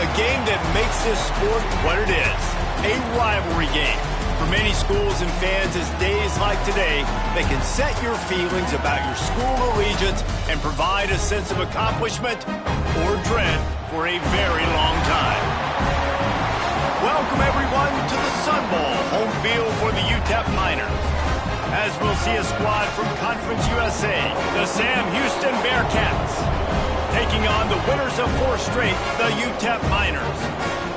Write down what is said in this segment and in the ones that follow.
A game that makes this sport what it is, a rivalry game. For many schools and fans, it's days like today that can set your feelings about your school allegiance and provide a sense of accomplishment or dread for a very long time. Welcome, everyone, to the Sun Bowl, home field for the UTEP Miners. As we'll see a squad from Conference USA, the Sam Houston Bearcats, taking on the winners of 4 straight, the UTEP Miners.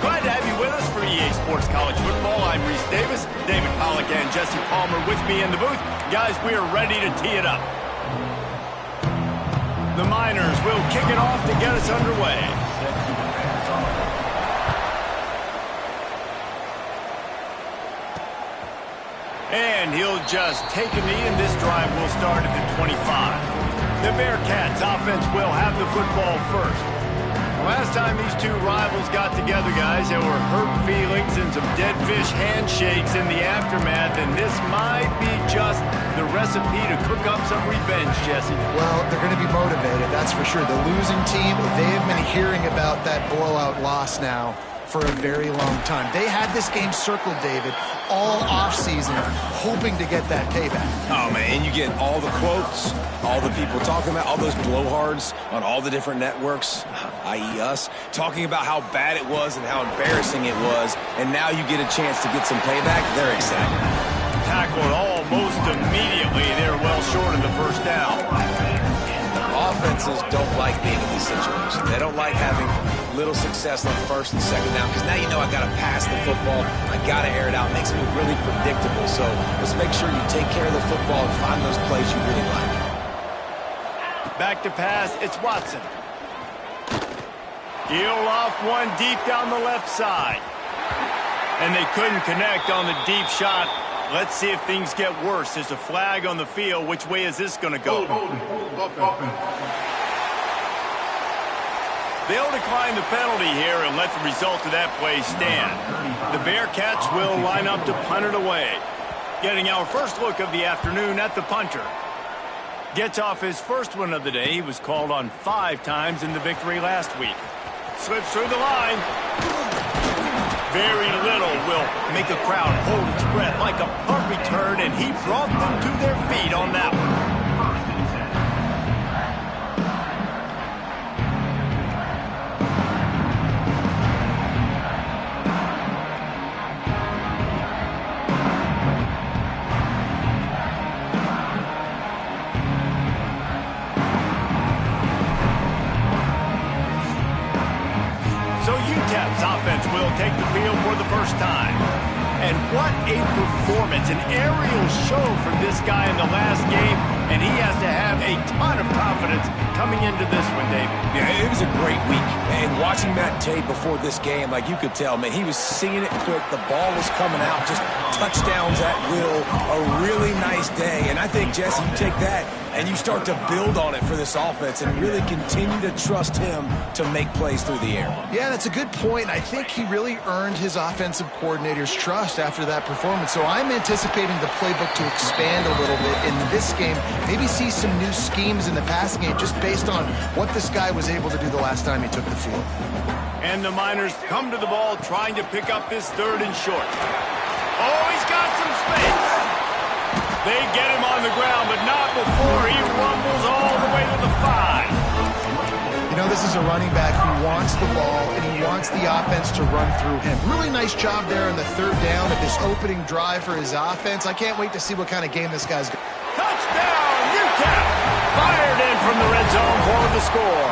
Glad to have you with us for EA Sports College Football. I'm Reese Davis, David Pollack and Jesse Palmer with me in the booth. Guys, we are ready to tee it up. The Miners will kick it off to get us underway. And he'll just take a knee, and this drive will start at the 25. The Bearcats offense will have the football first. Last time these two rivals got together, guys, there were hurt feelings and some dead fish handshakes in the aftermath, and this might be just the recipe to cook up some revenge, Jesse. Well, they're going to be motivated, that's for sure. The losing team, they have been hearing about that blowout loss now for a very long time. They had this game circled, David, all offseason, hoping to get that payback. Oh, man, and you get all the quotes, all the people talking about, all those blowhards on all the different networks, i.e. us, talking about how bad it was and how embarrassing it was, and now you get a chance to get some payback. They're excited. Tackled almost immediately. They're well short of the first down. Offenses don't like being in these situations. They don't like having little success on first and second down, because now you know I got to pass the football, I got to air it out. It makes me really predictable. So let's make sure you take care of the football and find those plays you really like. Back to pass, it's Watson. He'll off one deep down the left side. And they couldn't connect on the deep shot. Let's see if things get worse. There's a flag on the field. Which way is this going to go? They'll decline the penalty here and let the result of that play stand. The Bearcats will line up to punt it away. Getting our first look of the afternoon at the punter. Gets off his first one of the day. He was called on 5 times in the victory last week. Slips through the line. Very little will make a crowd hold its breath like a punt return, and he brought them to their feet on that one. So UTEP's offense will take the field for the first time. And what a performance, an aerial show from this guy in the last game, and he has to have a ton of confidence coming into this one, David. Yeah, it was a great week. And watching that tape before this game, like you could tell, man, he was seeing it quick. The ball was coming out, just touchdowns at will. A really nice day. And I think, Jesse, you take that and you start to build on it for this offense and really continue to trust him to make plays through the air. Yeah, that's a good point. I think he really earned his offensive coordinator's trust after that performance. So I'm anticipating the playbook to expand a little bit in this game. Maybe see some new schemes in the passing game just based on what this guy was able to do the last time he took the field. And the Miners come to the ball trying to pick up this 3rd and short. Oh, he's got some space. They get him on the ground, but not before he rumbles all the way to the 5. You know, this is a running back who wants the ball, and he wants the offense to run through him. Really nice job there on the 3rd down of this opening drive for his offense. I can't wait to see what kind of game this guy's got. Touchdown, UTEP! Fired in from the red zone for the score.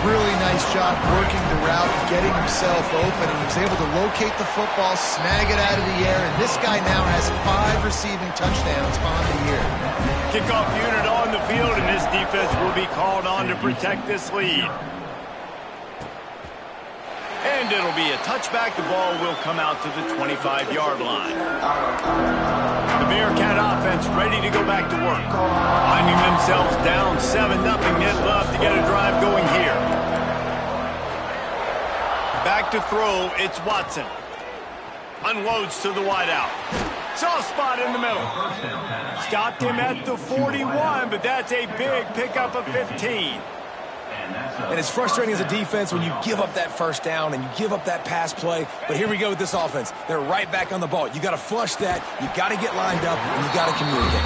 Really nice job working the route, getting himself open, and he was able to locate the football, snag it out of the air, and this guy now has 5 receiving touchdowns on the year. Kickoff unit on the field, and this defense will be called on to protect this lead. And it'll be a touchback. The ball will come out to the 25-yard line. The Bearcat offense ready to go back to work. Finding themselves down 7-0. They'd love to get a drive going here. Back to throw, it's Watson. Unloads to the wideout. Soft spot in the middle. Stopped him at the 41, but that's a big pickup of 15. And it's frustrating as a defense when you give up that first down and you give up that pass play. But here we go with this offense. They're right back on the ball. You got to flush that. You got to get lined up, and you got to communicate.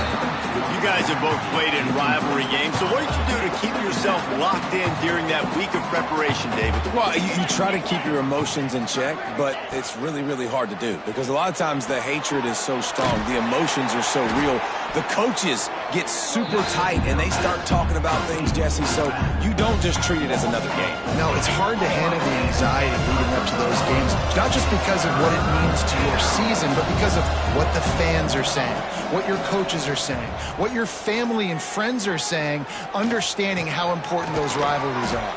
You guys have both played in rivalry games, so what did you do to keep yourself locked in during that week of preparation, David? Well, you try to keep your emotions in check, but it's really, really hard to do because a lot of times the hatred is so strong. The emotions are so real. The coaches get super tight, and they start talking about things, Jesse, so you don't just treat it as another game. No, it's hard to handle the anxiety leading up to those games, not just because of what it means to your season, but because of what the fans are saying, what your coaches are saying, what your family and friends are saying, understanding how important those rivalries are.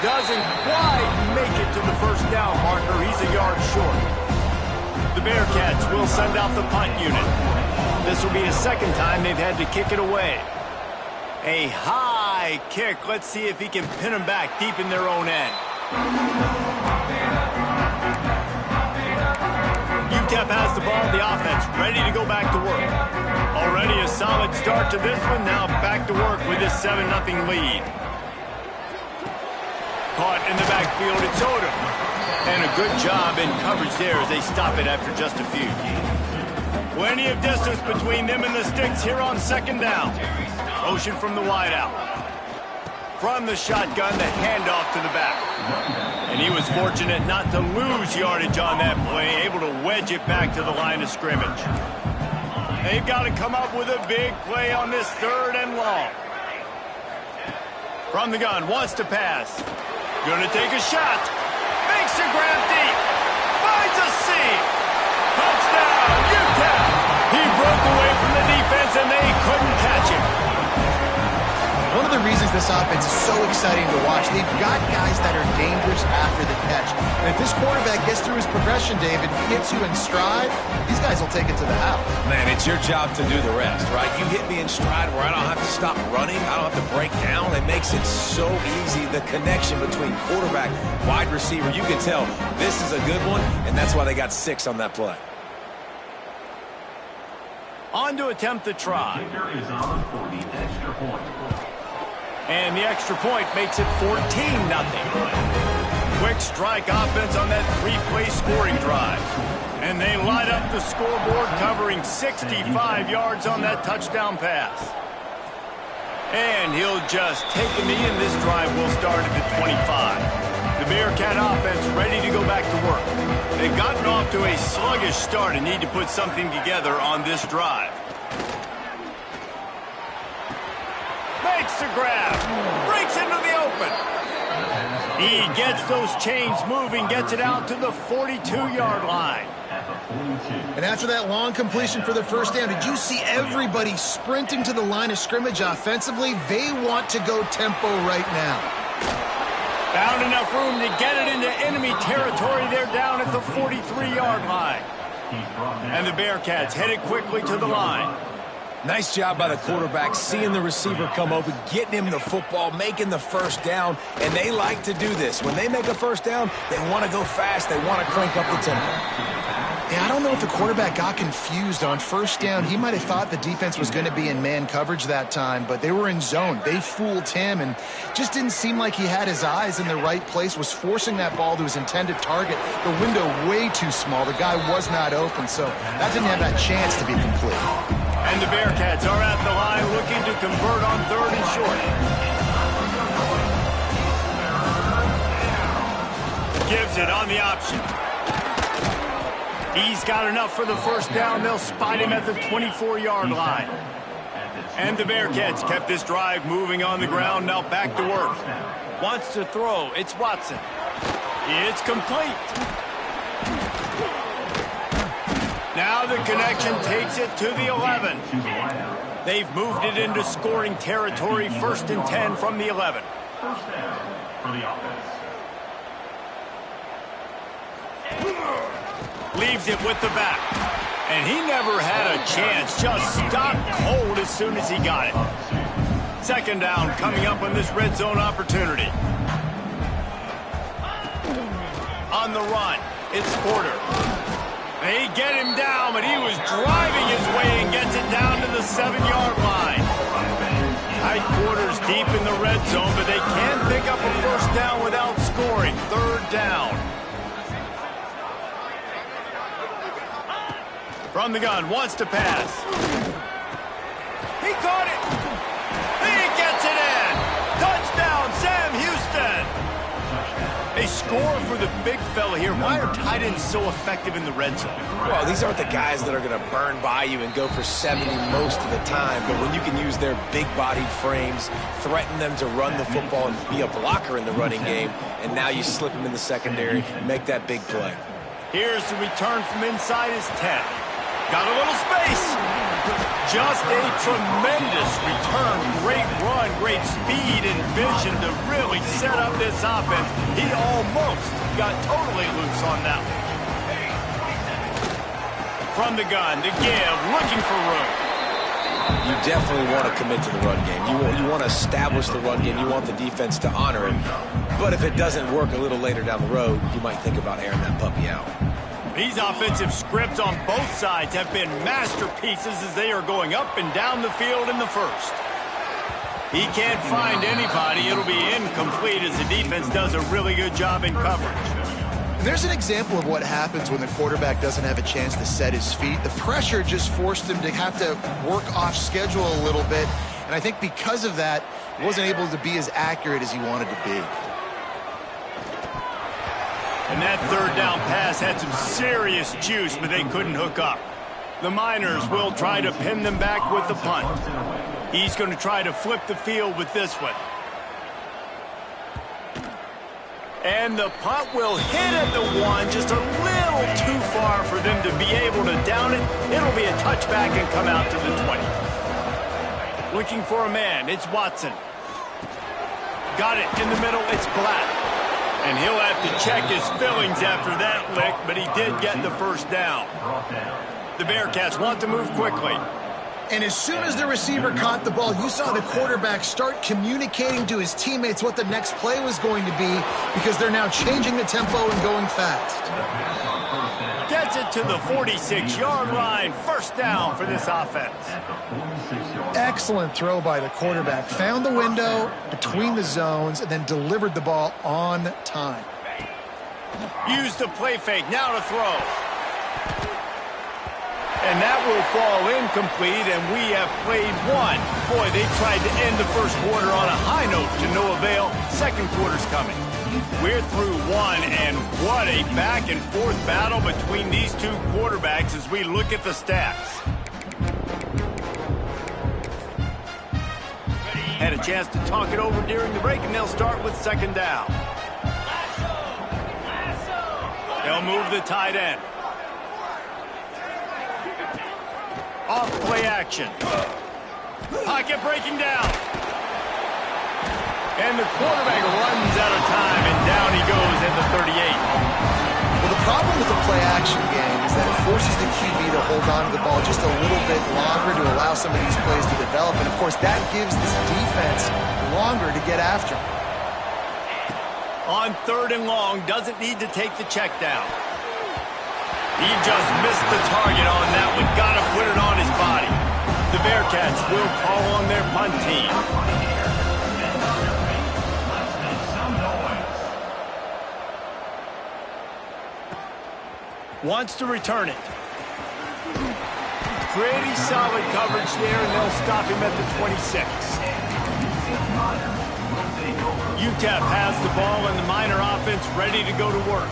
Doesn't quite make it to the first down marker. He's a yard short. The Bearcats will send out the punt unit. This will be the second time they've had to kick it away. A high kick. Let's see if he can pin them back deep in their own end. UTEP has the ball, the offense ready to go back to work. Already a solid start to this one. Now back to work with this 7-0 lead. Caught in the backfield, it's Odom. And a good job in coverage there as they stop it after just a few. Plenty of distance between them and the sticks here on second down. Motion from the wideout. From the shotgun, the handoff to the back. And he was fortunate not to lose yardage on that play, able to wedge it back to the line of scrimmage. They've got to come up with a big play on this 3rd and long. From the gun, wants to pass. Gonna take a shot. Makes a grab deep. Finds a seam. Touchdown, UTEP. He broke away from the defense and they couldn't catch him. One of the reasons this offense is so exciting to watch, they've got guys that are dangerous after the catch. And if this quarterback gets through his progression, David, gets you in stride, these guys will take it to the house. Man, it's your job to do the rest, right? You hit me in stride where I don't have to stop running. I don't have to break down. It makes it so easy. The connection between quarterback, wide receiver, you can tell this is a good one, and that's why they got 6 on that play. On to attempt the try. And the extra point makes it 14-0. Quick strike offense on that 3-play scoring drive. And they light up the scoreboard, covering 65 yards on that touchdown pass. And he'll just take a knee, and this drive will start at the 25. The Bearcat offense ready to go back to work. They've gotten off to a sluggish start and need to put something together on this drive. Makes the grab, breaks into the open. He gets those chains moving, gets it out to the 42-yard line. And after that long completion for the first down, did you see everybody sprinting to the line of scrimmage offensively? They want to go tempo right now. Found enough room to get it into enemy territory. They're down at the 43-yard line. And the Bearcats headed quickly to the line. Nice job by the quarterback, seeing the receiver come open, getting him the football, making the first down, and they like to do this. When they make a first down, they want to go fast. They want to crank up the tempo. Yeah, I don't know if the quarterback got confused on first down. He might have thought the defense was going to be in man coverage that time, but they were in zone. They fooled him and just didn't seem like he had his eyes in the right place, was forcing that ball to his intended target. The window way too small. The guy was not open, so that didn't have that chance to be complete. And the Bearcats are at the line looking to convert on 3rd and short. Gives it on the option. He's got enough for the first down. They'll spot him at the 24-yard line. And the Bearcats kept this drive moving on the ground. Now back to work. Wants to throw. It's Watson. It's complete. Now the connection takes it to the 11. They've moved it into scoring territory. 1st and 10 from the 11. First down for the offense. Leaves it with the back. And he never had a chance. Just stopped cold as soon as he got it. 2nd down coming up on this red zone opportunity. On the run, it's Porter. They get him down, but he was driving his way and gets it down to the 7-yard line. Tight quarters deep in the red zone, but they can pick up From the gun, wants to pass. He caught it. He gets it in. Touchdown, Sam Houston. A score for the big fella here. Why are tight ends so effective in the red zone? Well, these aren't the guys that are going to burn by you and go for 70 most of the time, but when you can use their big-bodied frames, threaten them to run the football and be a blocker in the running game, and now you slip them in the secondary, make that big play. Here's the return from inside his 10. Got a little space. Just a tremendous return. Great run, great speed and vision to really set up this offense. He almost got totally loose on that one. From the gun, to give, looking for room. You definitely want to commit to the run game. You want to establish the run game. You want the defense to honor it. But if it doesn't work a little later down the road, you might think about airing that puppy out. These offensive scripts on both sides have been masterpieces as they are going up and down the field in the first. He can't find anybody. It'll be incomplete as the defense does a really good job in coverage. And there's an example of what happens when the quarterback doesn't have a chance to set his feet. The pressure just forced him to have to work off schedule a little bit. And I think because of that, he wasn't able to be as accurate as he wanted to be. And that third down pass had some serious juice, but they couldn't hook up. The Miners will try to pin them back with the punt. He's going to try to flip the field with this one. And the punt will hit at the 1, just a little too far for them to be able to down it. It'll be a touchback and come out to the 20. Looking for a man, it's Watson. Got it in the middle, it's Black. And he'll have to check his fillings after that lick, but he did get the first down. The Bearcats want to move quickly. And as soon as the receiver caught the ball, you saw the quarterback start communicating to his teammates what the next play was going to be because they're now changing the tempo and going fast. Gets it to the 46-yard line. First down for this offense. Excellent throw by the quarterback. Found the window between the zones and then delivered the ball on time. Use the play fake. Now to throw. And that will fall incomplete, and we have played one. Boy, they tried to end the first quarter on a high note to no avail. Second quarter's coming. We're through one, and what a back-and-forth battle between these two quarterbacks as we look at the stats. Had a chance to talk it over during the break, and they'll start with second down. They'll move the tight end. Off play action. Pocket breaking down. And the quarterback runs out of time, and down he goes at the 38. Well, the problem with the play action game is that it forces the QB to hold on to the ball just a little bit longer to allow some of these plays to develop. And, of course, that gives this defense longer to get after. On third and long, doesn't need to take the check down. He just missed the target on that one. Got to put it on his body. The Bearcats will call on their punt team. Wants to return it. Pretty solid coverage there, and they'll stop him at the 26. UTEP has the ball, and the Miner offense ready to go to work.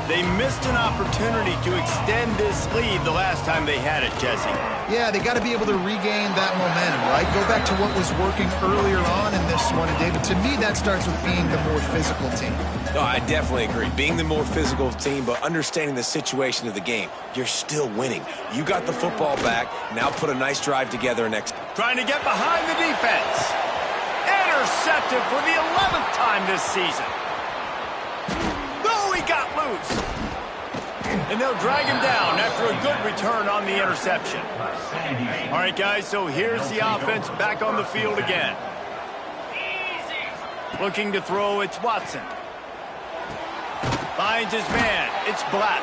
They missed an opportunity to extend this lead the last time they had it, Jesse. Yeah, they got to be able to regain that momentum, right? Go back to what was working earlier on in this one, and David, to me, that starts with being the more physical team. No, I definitely agree. Being the more physical team, but understanding the situation of the game. You're still winning. You got the football back. Now put a nice drive together and next. Trying to get behind the defense. Intercepted for the 11th time this season. Oh, he got loose. And they'll drag him down after a good return on the interception. All right, guys, so here's the offense back on the field again. Looking to throw, it's Watson. Finds his man, it's Black.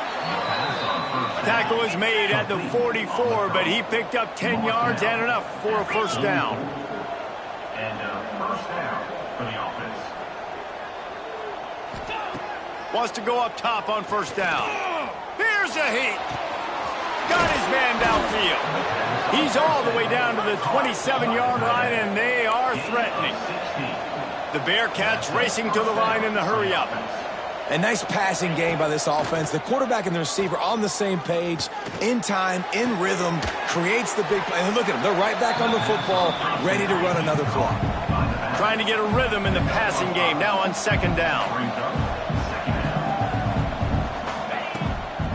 Tackle is made at the 44, but he picked up 10 yards and enough for a first down. And first down for the offense. Wants to go up top on first down. Here's a heat. Got his man downfield. He's all the way down to the 27-yard line, and they are threatening. The Bearcats racing to the line in the hurry-up. A nice passing game by this offense. The quarterback and the receiver on the same page, in time, in rhythm, creates the big play. And look at them. They're right back on the football, ready to run another play. Trying to get a rhythm in the passing game, now on second down.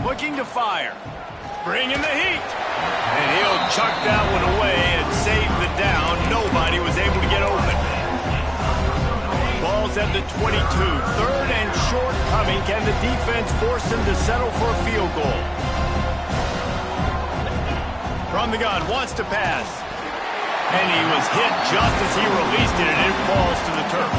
Looking to fire. Bringing the heat. And he'll chuck that one away and save the down. Nobody was able to get open. Ball's at the 22. Third and short coming. Can the defense force him to settle for a field goal? From the gun, wants to pass. And he was hit just as he released it, and it falls to the turf.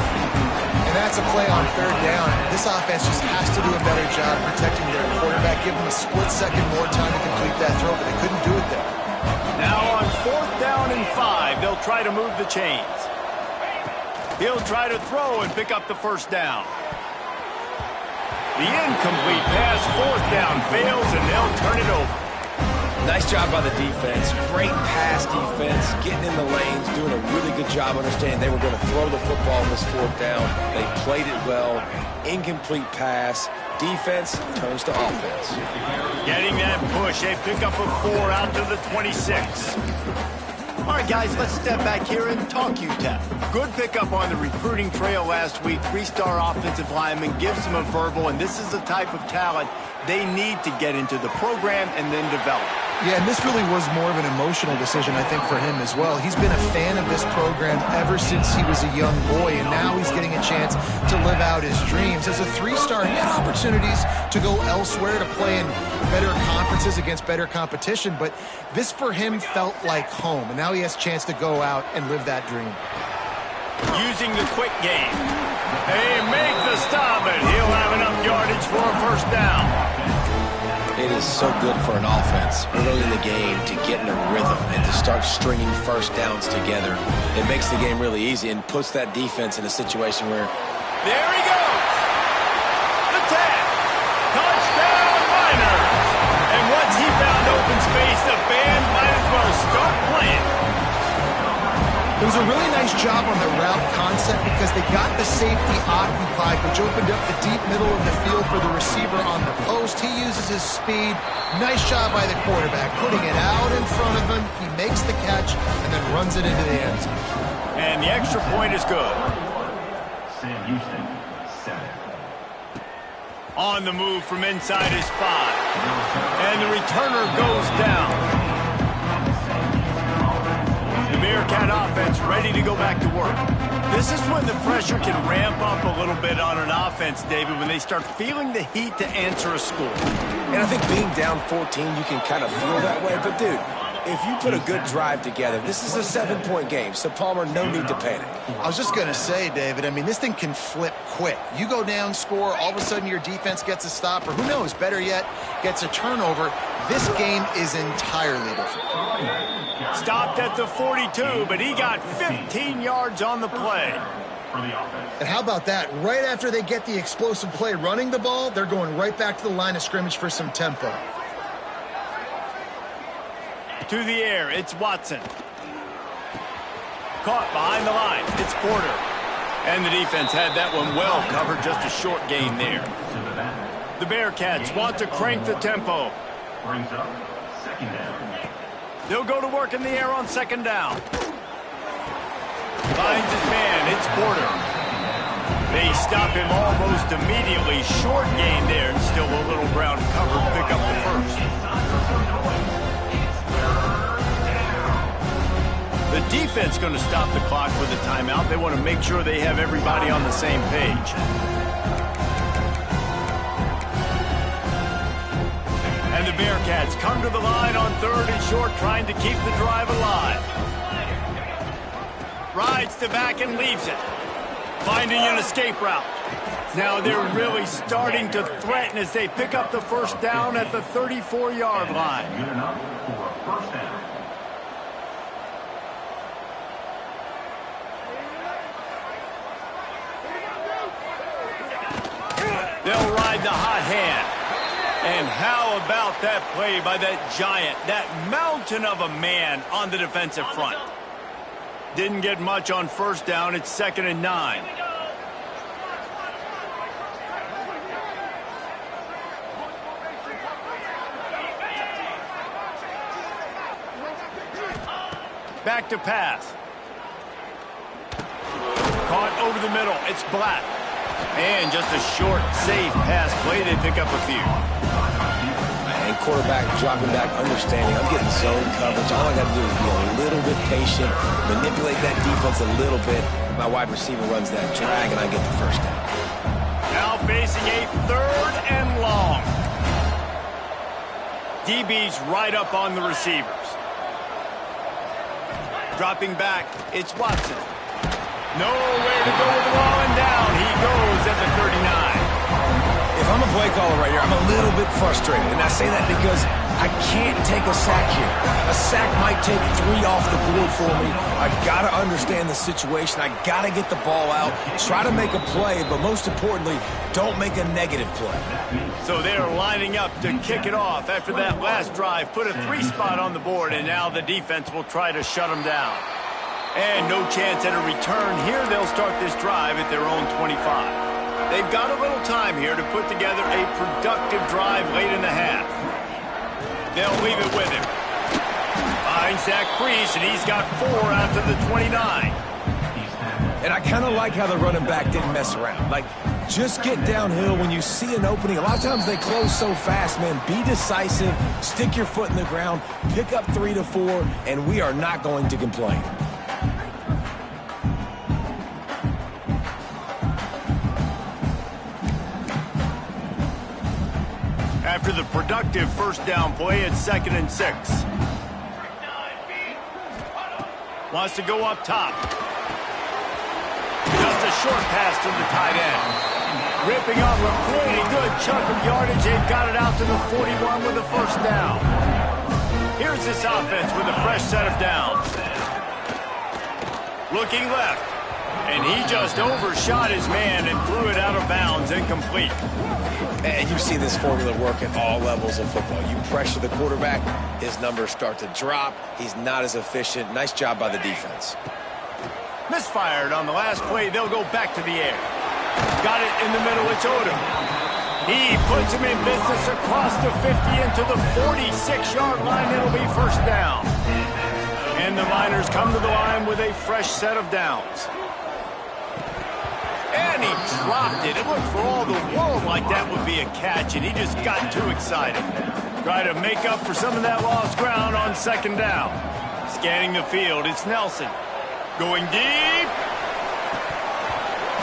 And that's a play on third down. This offense just has to do a better job protecting their quarterback. Give him a split second more time to complete that throw, but they couldn't do it there. Now on fourth down and 5, they'll try to move the chains. He'll try to throw and pick up the first down. The incomplete pass, fourth down, fails, and they'll turn it over. Nice job by the defense. Great pass defense, getting in the lanes, doing a really good job understanding they were going to throw the football on this fourth down. They played it well. Incomplete pass. Defense turns to offense. Getting that push. They pick up a 4 out to the 26. All right, guys, let's step back here and talk UTEP. Good pickup on the recruiting trail last week. 3-star offensive lineman gives them a verbal, and this is the type of talent they need to get into the program and then develop. Yeah, and this really was more of an emotional decision, I think, for him as well. He's been a fan of this program ever since he was a young boy, and now he's getting a chance to live out his dreams. As a 3-star, he had opportunities to go elsewhere, to play in better conferences against better competition, but this for him felt like home, and now he has a chance to go out and live that dream. Using the quick game. They make the stop, and he'll have enough yardage for a first down. It is so good for an offense early in the game to get in a rhythm and to start stringing first downs together. It makes the game really easy and puts that defense in a situation where... There he goes! The tag! Touchdown, Miners! And once he found open space, the band might as well start playing. It was a really nice job on the route concept because they got the safety occupied, which opened up the deep middle of the field for the receiver on the post. He uses his speed. Nice job by the quarterback, putting it out in front of him. He makes the catch and then runs it into the end zone. And the extra point is good. Sam Houston, 7. On the move from inside his 5. And the returner goes down. The Bearcat offense ready to go back to work. This is when the pressure can ramp up a little bit on an offense, David, when they start feeling the heat to answer a score. And I think being down 14, you can kind of feel that way. But, dude, if you put a good drive together, this is a 7-point game. So, Palmer, no need to panic. I was just going to say, David, I mean, this thing can flip quick. You go down, score, all of a sudden your defense gets a stop, or who knows, better yet, gets a turnover. This game is entirely different. Stopped at the 42, but he got 15 yards on the play. And how about that? Right after they get the explosive play running the ball, they're going right back to the line of scrimmage for some tempo. To the air, it's Watson. Caught behind the line, it's Porter. And the defense had that one well covered, just a short gain there. The Bearcats want to crank the tempo. Brings up second down. They'll go to work in the air on second down. Finds his man, it's Porter. They stop him almost immediately. Short gain there, and still a little ground cover. Pick up the first. The defense going to stop the clock with a timeout. They want to make sure they have everybody on the same page. And the Bearcats come to the line on third and short, trying to keep the drive alive. Rides to back and leaves it. Finding an escape route. Now they're really starting to threaten as they pick up the first down at the 34-yard line. Good enough for a first down. They'll ride the hot hand. And how about that play by that giant, that mountain of a man on the defensive front? Didn't get much on first down. It's 2nd and 9. Back to pass. Caught over the middle. It's Black. And just a short, safe pass play. They pick up a few. And quarterback dropping back, understanding I'm getting zone coverage. All I got to do is be a little bit patient, manipulate that defense a little bit. My wide receiver runs that drag, and I get the first down. Now facing a 3rd and long. DB's right up on the receivers. Dropping back, it's Watson. Nowhere to go with the ball, and down he goes at the 39. If I'm a play caller right here, I'm a little bit frustrated. And I say that because I can't take a sack here. A sack might take 3 off the board for me. I got to understand the situation. I got to get the ball out, try to make a play, but most importantly, don't make a negative play. So they're lining up to kick it off after that last drive. Put a 3 spot on the board, and now the defense will try to shut them down. And no chance at a return here. They'll start this drive at their own 25. They've got a little time here to put together a productive drive late in the half. They'll leave it with him. Finds that crease, and he's got 4 out to the 29. And I kind of like how the running back didn't mess around. Like, just get downhill when you see an opening. A lot of times they close so fast, man. Be decisive, stick your foot in the ground, pick up 3 to 4, and we are not going to complain. After the productive first down play, it's 2nd and 6. Wants to go up top. Just a short pass to the tight end. Ripping off a pretty good chunk of yardage. They've got it out to the 41 with a first down. Here's this offense with a fresh set of downs. Looking left. And he just overshot his man and threw it out of bounds, incomplete. And you see this formula work at all levels of football. You pressure the quarterback, his numbers start to drop. He's not as efficient. Nice job by the defense. Misfired on the last play. They'll go back to the air. Got it in the middle. It's Odom. He puts him in business across the 50 into the 46-yard line. It'll be first down. And the Miners come to the line with a fresh set of downs. And he dropped it. It looked for all the world like that would be a catch, and he just got too excited. Try to make up for some of that lost ground on 2nd down. Scanning the field, it's Nelson. Going deep.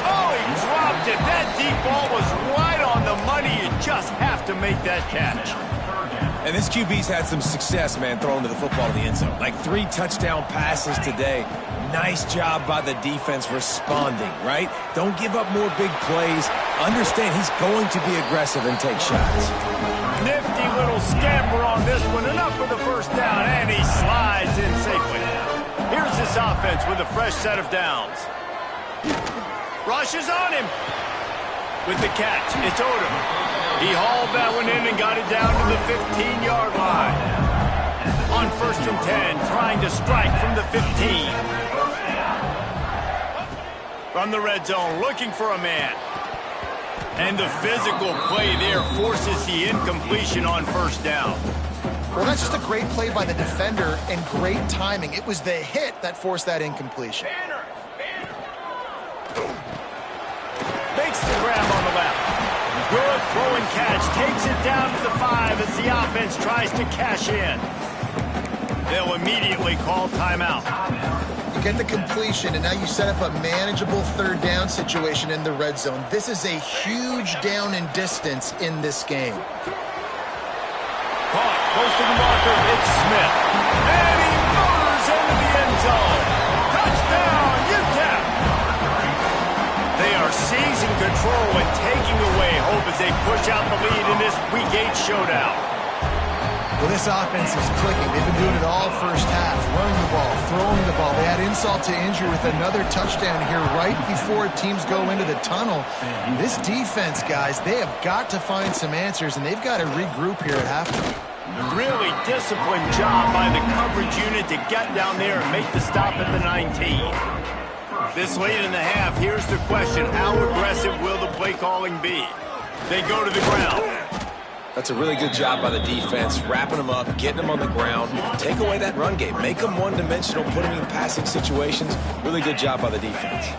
Oh, he dropped it. That deep ball was right on the money. You just have to make that catch. And this QB's had some success, man, throwing to the football in the end zone. Like 3 touchdown passes today. Nice job by the defense responding, right? Don't give up more big plays. Understand he's going to be aggressive and take shots. Nifty little scamper on this one. Enough for the first down, and he slides in safely. Here's this offense with a fresh set of downs. Rushes on him. With the catch, it's Odom. He hauled that one in and got it down to the 15-yard line. On 1st and 10, trying to strike from the 15. From the red zone, looking for a man. And the physical play there forces the incompletion on first down. Well, that's just a great play by the defender and great timing. It was the hit that forced that incompletion. Makes the grab on the left. Good throw and catch. Takes it down to the 5 as the offense tries to cash in. They'll immediately call timeout. You get the completion, and now you set up a manageable 3rd down situation in the red zone. This is a huge down in distance in this game. Caught close to the marker. It's Smith. And he motors into the end zone. Touchdown, UTEP. They are seizing control and taking away hope as they push out the lead in this Week 8 showdown. Well, this offense is clicking. They've been doing it all first half, running the ball, throwing the ball. They had insult to injury with another touchdown here right before teams go into the tunnel. This defense, guys, they have got to find some answers, and they've got to regroup here at halftime. Really disciplined job by the coverage unit to get down there and make the stop at the 19. This late in the half, here's the question. How aggressive will the play calling be? They go to the ground. That's a really good job by the defense, wrapping them up, getting them on the ground. Take away that run game. Make them one-dimensional, put them in passing situations. Really good job by the defense.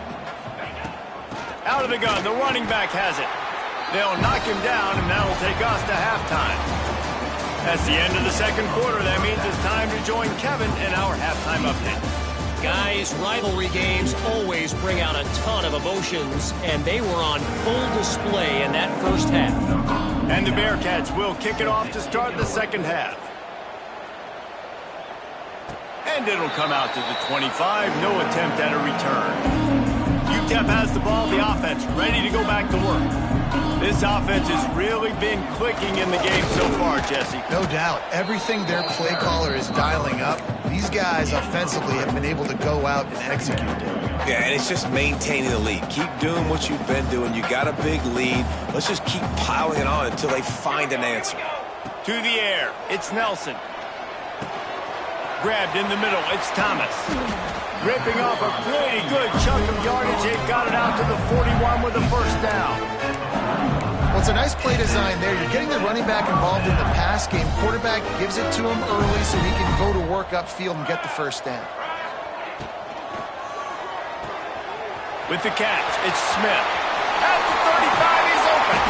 Out of the gun, the running back has it. They'll knock him down, and that'll take us to halftime. That's the end of the second quarter. That means it's time to join Kevin in our halftime update. Guys, rivalry games always bring out a ton of emotions, and they were on full display in that first half. And the Bearcats will kick it off to start the second half. And it'll come out to the 25. No attempt at a return. UTEP has the ball, the offense ready to go back to work. This offense has really been clicking in the game so far, Jesse. No doubt. Everything their play caller is dialing up, these guys offensively have been able to go out and execute it. Yeah, and it's just maintaining the lead. Keep doing what you've been doing. You got a big lead. Let's just keep piling it on until they find an answer. To the air. It's Nelson. Grabbed in the middle. It's Thomas. Ripping off a pretty good chunk of yardage. They've got it out to the 41 with a first down. Well, it's a nice play design there. You're getting the running back involved in the pass game. Quarterback gives it to him early so he can go to work upfield and get the first down. With the catch, it's Smith. At the 35, he's open.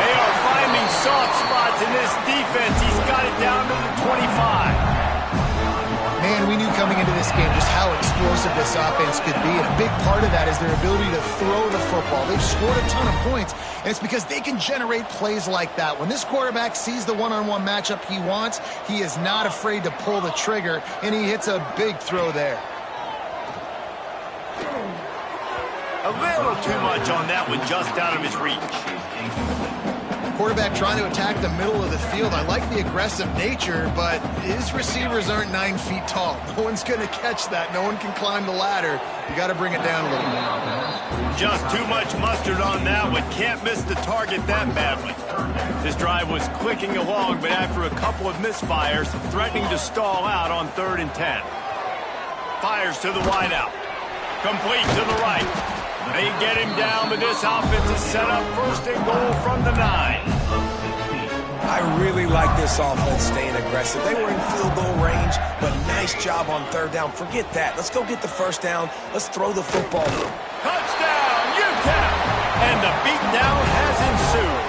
They are finding soft spots in this defense. He's got it down to the 25. Man, we knew coming into this game just how explosive this offense could be, and a big part of that is their ability to throw the football. They've scored a ton of points, and it's because they can generate plays like that. When this quarterback sees the one-on-one matchup he wants, he is not afraid to pull the trigger, and he hits a big throw there. A little too much on that one, just out of his reach. Quarterback trying to attack the middle of the field. I like the aggressive nature, but his receivers aren't 9 feet tall. No one's going to catch that. No one can climb the ladder. You got to bring it down a little bit. Just too much mustard on that one. Can't miss the target that badly. This drive was clicking along, but after a couple of misfires, threatening to stall out on 3rd and 10. Fires to the wideout. Complete to the right. They get him down, but this offense is set up 1st and goal from the 9. I really like this offense staying aggressive. They were in field goal range, but nice job on 3rd down. Forget that. Let's go get the first down. Let's throw the football. Touchdown, UTEP! And the beatdown has ensued.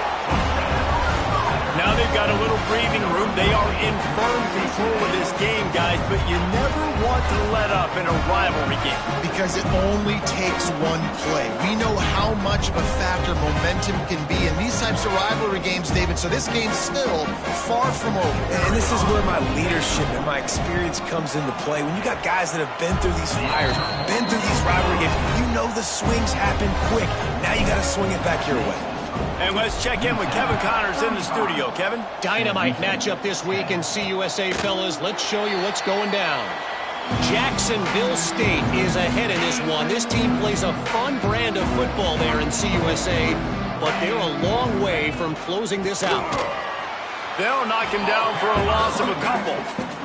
Now they've got a little breathing room. They are in firm control of this game, guys, but you never want to let up in a rivalry game. Because it only takes one play. We know how much of a factor momentum can be in these types of rivalry games, David, so this game's still far from over. And this is where my leadership and my experience comes into play. When you got guys that have been through these fires, been through these rivalry games, you know the swings happen quick. Now you got to swing it back your way. And let's check in with Kevin Connors in the studio. Kevin? Dynamite matchup this week in CUSA, fellas. Let's show you what's going down. Jacksonville State is ahead in this one. This team plays a fun brand of football there in CUSA, but they're a long way from closing this out. They'll knock him down for a loss of a couple.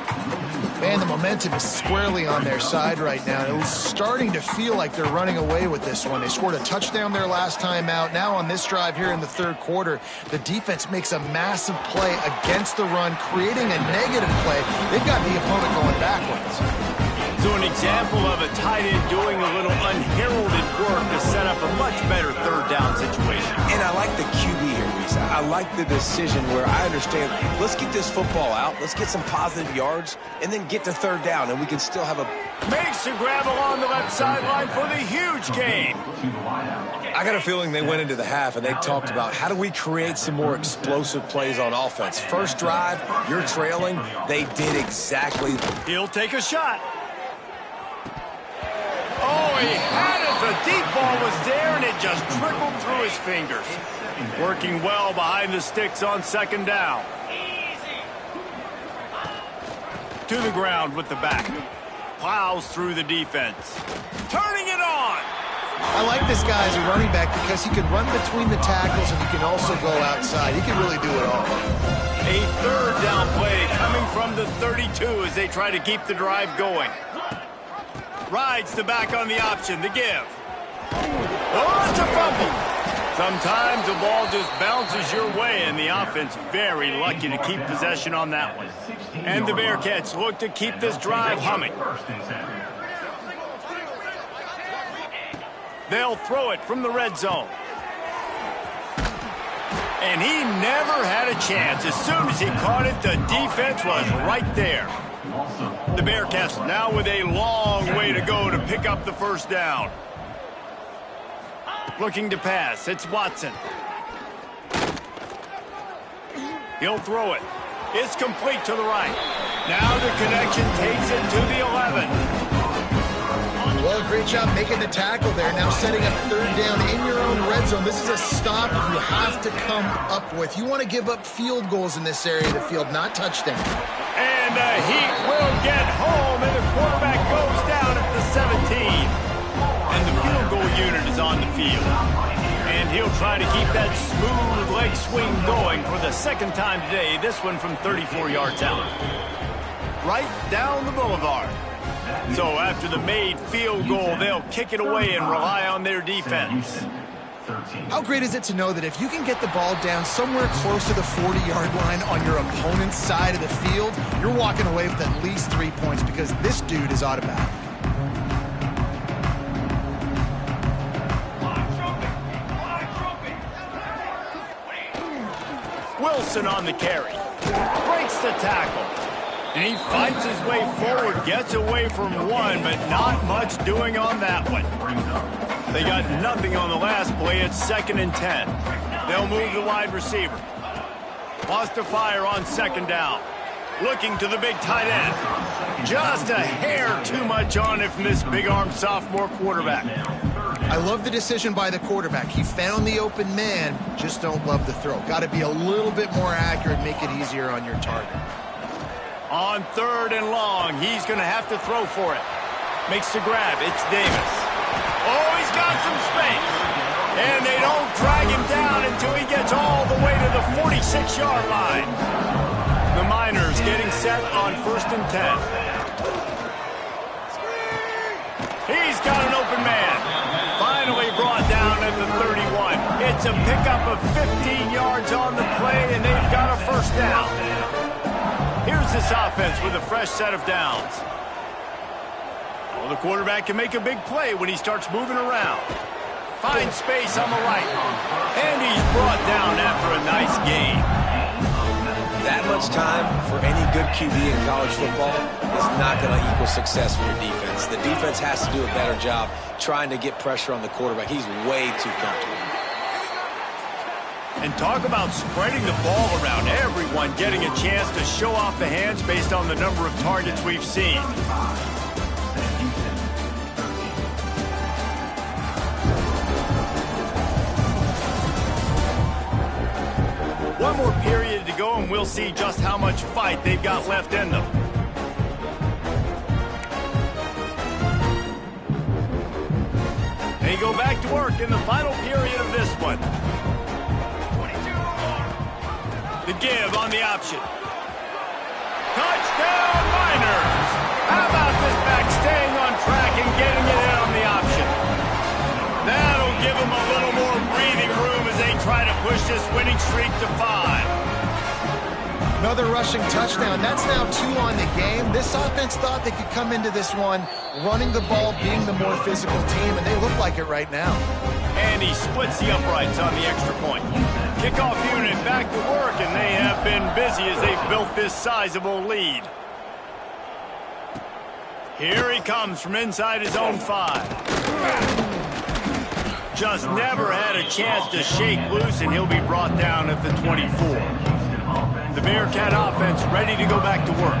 Man, the momentum is squarely on their side right now. It was starting to feel like they're running away with this one. They scored a touchdown their last time out. Now on this drive here in the 3rd quarter, the defense makes a massive play against the run, creating a negative play. They've got the opponent going backwards. So an example of a tight end doing a little unheralded work to set up a much better 3rd down situation. And I like the QB here, Reese. I like the decision where I understand, let's get this football out, let's get some positive yards, and then get to 3rd down, and we can still have a... Makes the grab along the left sideline for the huge gain. I got a feeling they went into the half and they talked about how do we create some more explosive plays on offense. First drive, you're trailing. They did exactly... He'll take a shot. Oh, he had it. The deep ball was there, and it just trickled through his fingers. Working well behind the sticks on 2nd down. to the ground with the back. Plows through the defense. Turning it on. I like this guy as a running back because he can run between the tackles and he can also go outside. He can really do it all. A third down play coming from the 32 as they try to keep the drive going. Rides the back on the option, the give. Oh, it's a fumble. Sometimes the ball just bounces your way, and the offense very lucky to keep possession on that one. And the Bearcats look to keep this drive humming. They'll throw it from the red zone. And he never had a chance. As soon as he caught it, the defense was right there. The Bearcats now with a long way to go to pick up the first down. Looking to pass. It's Watson. He'll throw it. It's complete to the right. Now the connection takes it to the 11. Well, great job making the tackle there. Now setting up third down in your own red zone. This is a stop you have to come up with. You want to give up field goals in this area of the field, not touchdown. And he will get home, and the quarterback goes down at the 17. And the field goal unit is on the field. And he'll try to keep that smooth leg swing going for the second time today. This one from 34 yards out. Right down the boulevard. So after the made field goal, they'll kick it away and rely on their defense. How great is it to know that if you can get the ball down somewhere close to the 40-yard line on your opponent's side of the field, you're walking away with at least 3 points because this dude is automatic. Wilson on the carry. Breaks the tackle. And he fights his way forward, gets away from one, but not much doing on that one. They got nothing on the last play. It's 2nd and 10. They'll move the wide receiver. Lost to fire on 2nd down. Looking to the big tight end. Just a hair too much on it from this big-armed sophomore quarterback. I love the decision by the quarterback. He found the open man, just don't love the throw. Got to be a little bit more accurate, make it easier on your target. On 3rd and long, he's going to have to throw for it. Makes the grab. It's Davis. Oh, he's got some space. And they don't drag him down until he gets all the way to the 46-yard line. The Miners getting set on 1st and 10. He's got an open man. Finally brought down at the 31. It's a pickup of 15 yards on the play, and they've got a first down. Here's this offense with a fresh set of downs. Well, the quarterback can make a big play when he starts moving around. Finds space on the right. And he's brought down after a nice gain. That much time for any good QB in college football is not going to equal success for your defense. The defense has to do a better job trying to get pressure on the quarterback. He's way too comfortable. And talk about spreading the ball around. Everyone getting a chance to show off the hands based on the number of targets we've seen. One more period to go, and we'll see just how much fight they've got left in them. They go back to work in the final period of this one. The give on the option. Touchdown, Miners! How about this back staying on track and getting it in on the option? That'll give them a little more breathing room as they try to push this winning streak to 5. Another rushing touchdown. That's now 2 on the game. This offense thought they could come into this one running the ball, being the more physical team, and they look like it right now. And he splits the uprights on the extra point. Kickoff unit back to work, and they have been busy as they've built this sizable lead. Here he comes from inside his own 5. Just never had a chance to shake loose, and he'll be brought down at the 24. The Bearcat offense ready to go back to work.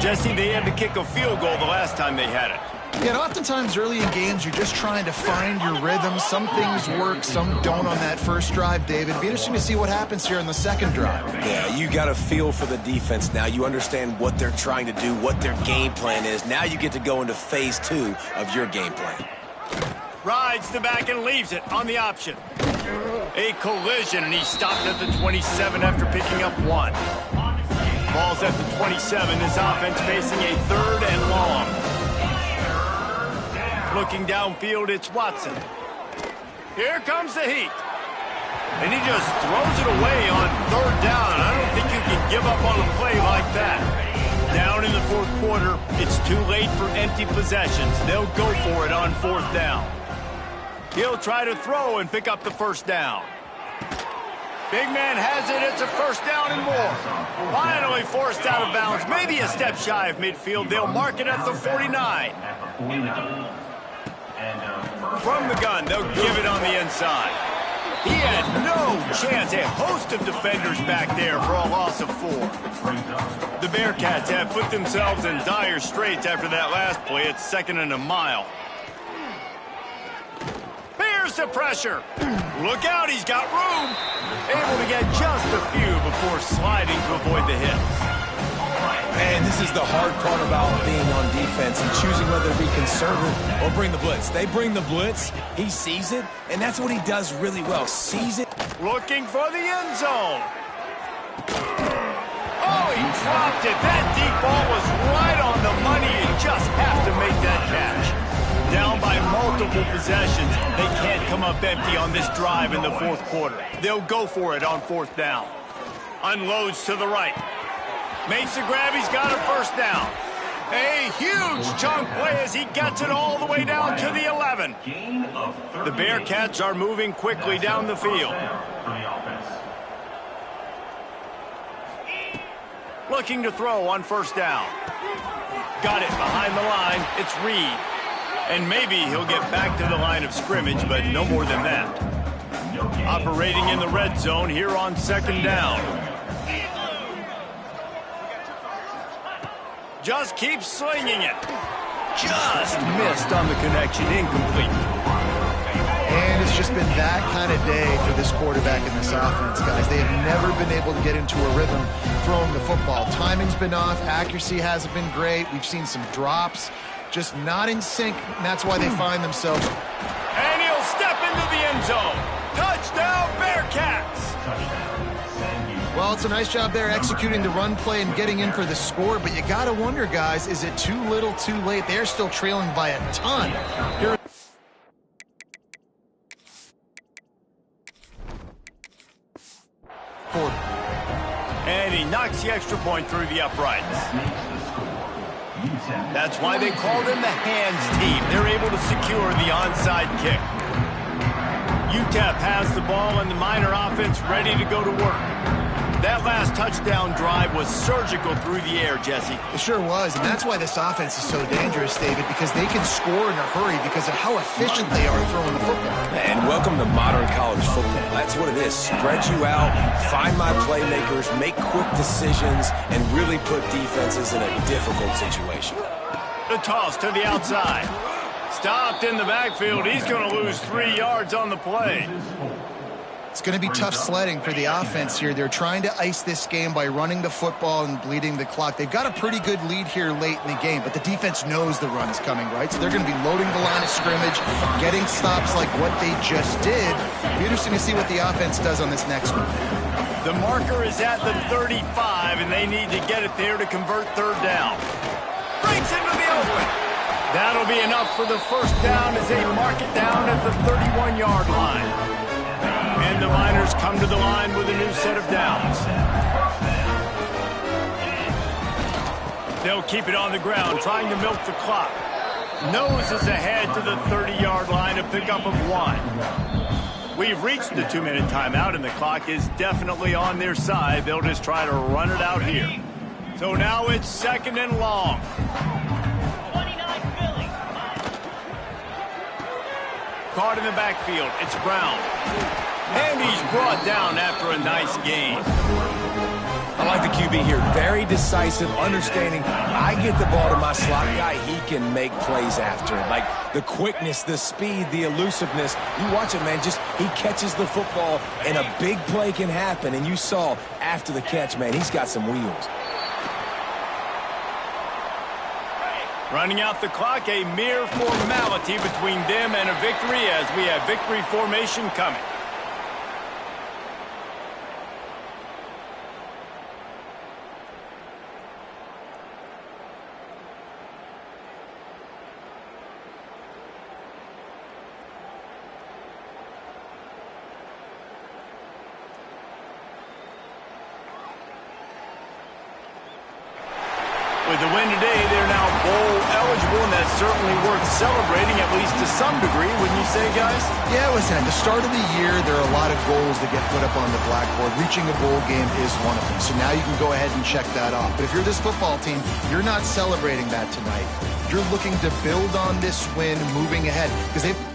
Jesse, they had to kick a field goal the last time they had it. Yeah, and oftentimes early in games, you're just trying to find your rhythm. Some things work, some don't on that first drive, David. It'd be interesting to see what happens here in the second drive. Yeah, you got a feel for the defense now. You understand what they're trying to do, what their game plan is. Now you get to go into phase 2 of your game plan. Rides the back and leaves it on the option. A collision, and he stopped at the 27 after picking up 1. Ball's at the 27. His offense facing a 3rd and long. Looking downfield, it's Watson. Here comes the heat. And he just throws it away on 3rd down. I don't think you can give up on a play like that. Down in the 4th quarter, it's too late for empty possessions. They'll go for it on 4th down. He'll try to throw and pick up the 1st down. Big man has it. It's a 1st down and more. Finally forced out of bounds. Maybe a step shy of midfield. They'll mark it at the 49. From the gun, they'll give it on the inside. He had no chance. A host of defenders back there for a loss of 4. The Bearcats have put themselves in dire straits after that last play. It's 2nd and a mile. Here's the pressure. Look out, he's got room. Able to get just a few before sliding to avoid the hit. Man, this is the hard part about being on defense and choosing whether to be conservative or bring the blitz. They bring the blitz, he sees it, and that's what he does really well. Sees it. Looking for the end zone. Oh, he dropped it. That deep ball was right on the money. You just have to make that catch. Down by multiple possessions. They can't come up empty on this drive in the 4th quarter. They'll go for it on 4th down. Unloads to the right. Makes the grab. He's got a 1st down. A huge chunk play as he gets it all the way down to the 11. The Bearcats are moving quickly down the field. Looking to throw on 1st down. Got it behind the line. It's Reed. And maybe he'll get back to the line of scrimmage, but no more than that. Operating in the red zone here on 2nd down. Just keeps slinging it. Just missed on the connection. Incomplete. And it's just been that kind of day for this quarterback in this offense, guys. They have never been able to get into a rhythm throwing the football. Timing's been off. Accuracy hasn't been great. We've seen some drops. Just not in sync, and that's why they find themselves. And he'll step into the end zone. Touchdown, Bearcats! Well, it's a nice job there executing the run play and getting in for the score, but you got to wonder, guys, is it too little, too late? They're still trailing by a ton. Here and he knocks the extra point through the uprights. That's why they call them the hands team. They're able to secure the onside kick. UTEP has the ball and the Miner offense ready to go to work. That last touchdown drive was surgical through the air, Jesse. It sure was, and that's why this offense is so dangerous, David, because they can score in a hurry because of how efficient they are throwing the football. And welcome to modern college football. That's what it is. Spread you out, find my playmakers, make quick decisions, and really put defenses in a difficult situation. The toss to the outside. Stopped in the backfield. He's going to lose 3 yards on the play. It's going to be tough sledding for the offense here. They're trying to ice this game by running the football and bleeding the clock. They've got a pretty good lead here late in the game, but the defense knows the run's coming, right? So they're going to be loading the line of scrimmage, getting stops like what they just did. It'll be interesting to see what the offense does on this next one. The marker is at the 35, and they need to get it there to convert 3rd down. Breaks into the open. That'll be enough for the 1st down as they mark it down at the 31-yard line. And the Miners come to the line with a new set of downs. They'll keep it on the ground, trying to milk the clock. Noses ahead to the 30-yard line, a pickup of 1. We've reached the 2-minute timeout, and the clock is definitely on their side. They'll just try to run it out here. So now it's 2nd and long. Caught in the backfield. It's Brown. And he's brought down after a nice gain. I like the QB here. Very decisive, understanding I get the ball to my slot guy, he can make plays after it. Like the quickness, the speed, the elusiveness. You watch it, man, just he catches the football and a big play can happen. And you saw after the catch, man, he's got some wheels. Running out the clock, a mere formality between them and a victory as we have victory formation coming. With the win today, they're now bowl eligible, and that's certainly worth celebrating, at least to some degree, wouldn't you say, guys? Yeah, listen, at the start of the year, there are a lot of goals that get put up on the blackboard. Reaching a bowl game is one of them. So now you can go ahead and check that off. But if you're this football team, you're not celebrating that tonight. You're looking to build on this win moving ahead because they've